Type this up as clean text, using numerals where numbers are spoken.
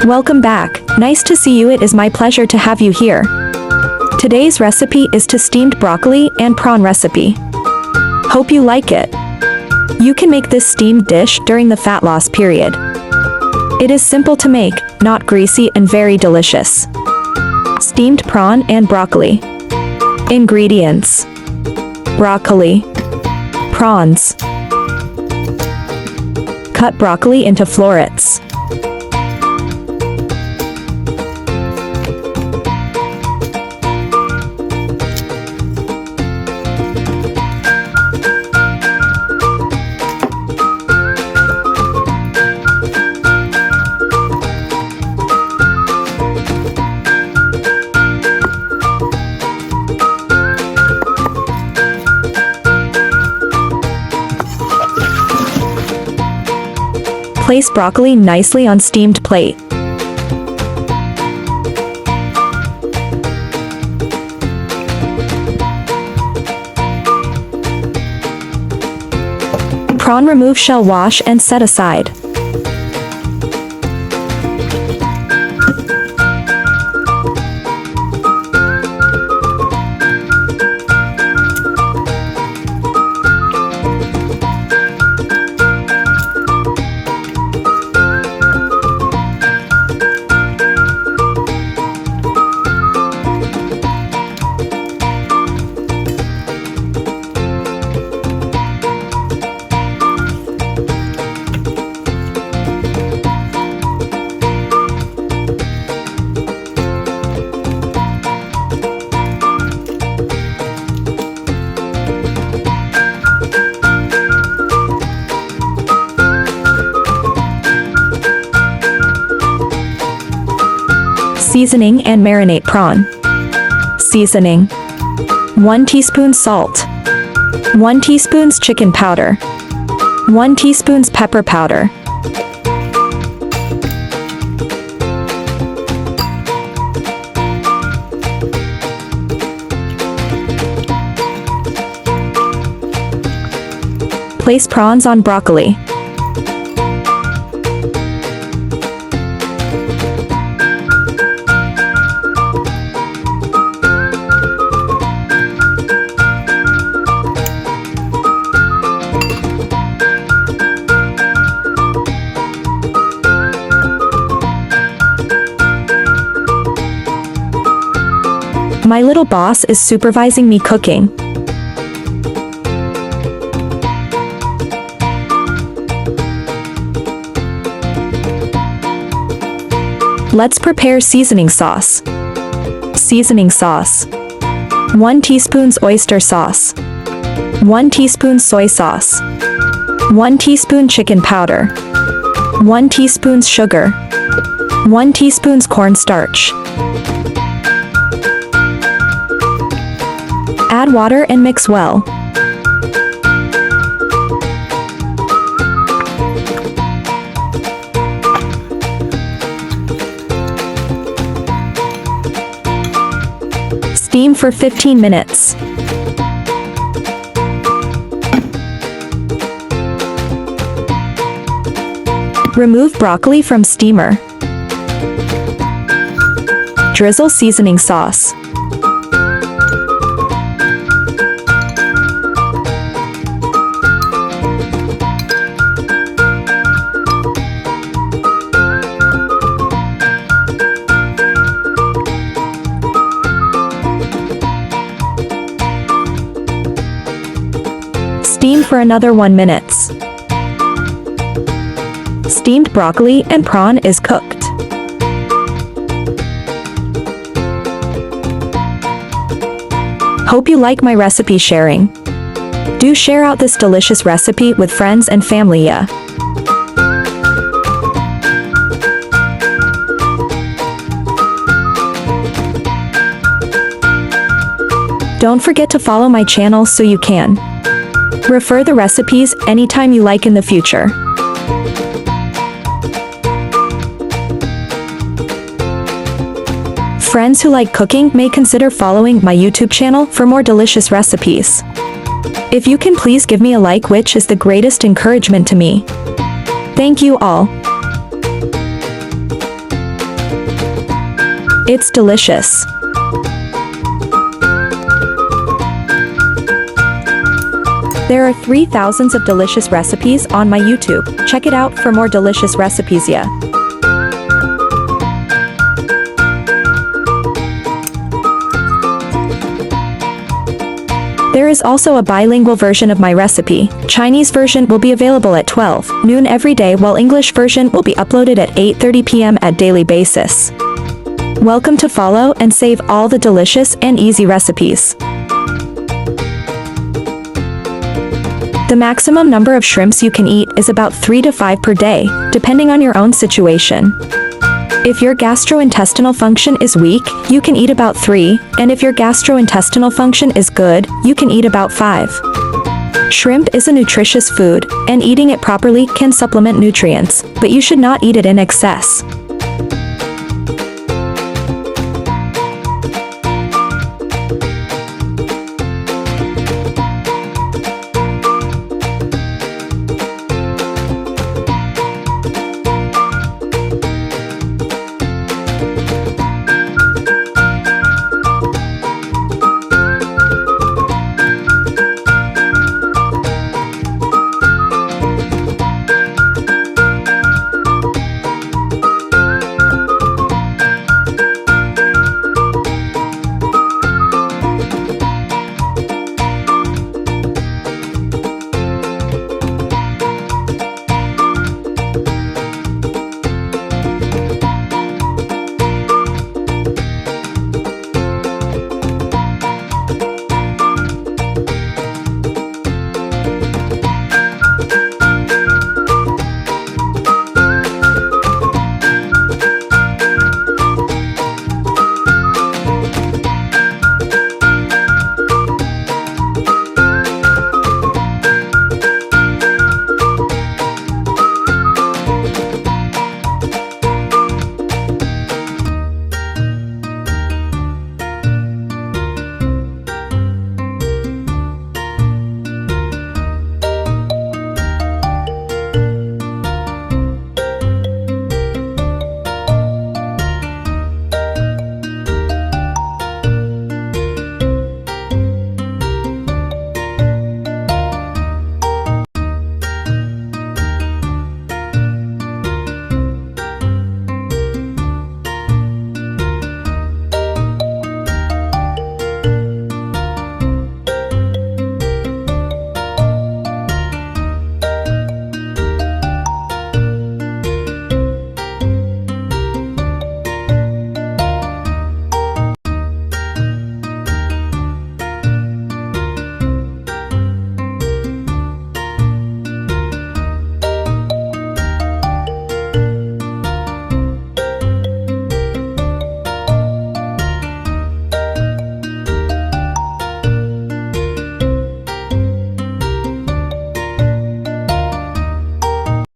Welcome back. Nice to see you. It is my pleasure to have you here. Today's recipe is to steamed broccoli and prawn recipe. Hope you like it. You can make this steamed dish during the fat loss period. It is simple to make, not greasy and very delicious. Steamed prawn and broccoli. Ingredients: broccoli, prawns. Cut broccoli into florets. Place broccoli nicely on steamed plate. Prawn remove shell, wash and set aside. Seasoning and marinate prawn. Seasoning: 1 teaspoon salt, 1 teaspoon chicken powder, 1 teaspoon pepper powder. Place prawns on broccoli. My little boss is supervising me cooking. Let's prepare seasoning sauce. Seasoning sauce: 1 teaspoon oyster sauce, 1 teaspoon soy sauce, 1 teaspoon chicken powder, 1 teaspoon sugar, 1 teaspoon cornstarch. Add water and mix well. Steam for 15 minutes. Remove broccoli from steamer. Drizzle seasoning sauce. Steam for another 1 minute. Steamed broccoli and prawn is cooked. Hope you like my recipe sharing. Do share out this delicious recipe with friends and family, yeah. Don't forget to follow my channel so you can refer the recipes anytime you like in the future. Friends who like cooking may consider following my YouTube channel for more delicious recipes. If you can, please give me a like, which is the greatest encouragement to me. Thank you all. It's delicious. There are 3,000 of delicious recipes on my YouTube. Check it out for more delicious recipes. Yeah. There is also a bilingual version of my recipe. Chinese version will be available at 12 noon every day, while English version will be uploaded at 8:30 p.m. at daily basis. Welcome to follow and save all the delicious and easy recipes. The maximum number of shrimps you can eat is about 3 to 5 per day, depending on your own situation. If your gastrointestinal function is weak, you can eat about 3, and if your gastrointestinal function is good, you can eat about 5. Shrimp is a nutritious food, and eating it properly can supplement nutrients, but you should not eat it in excess.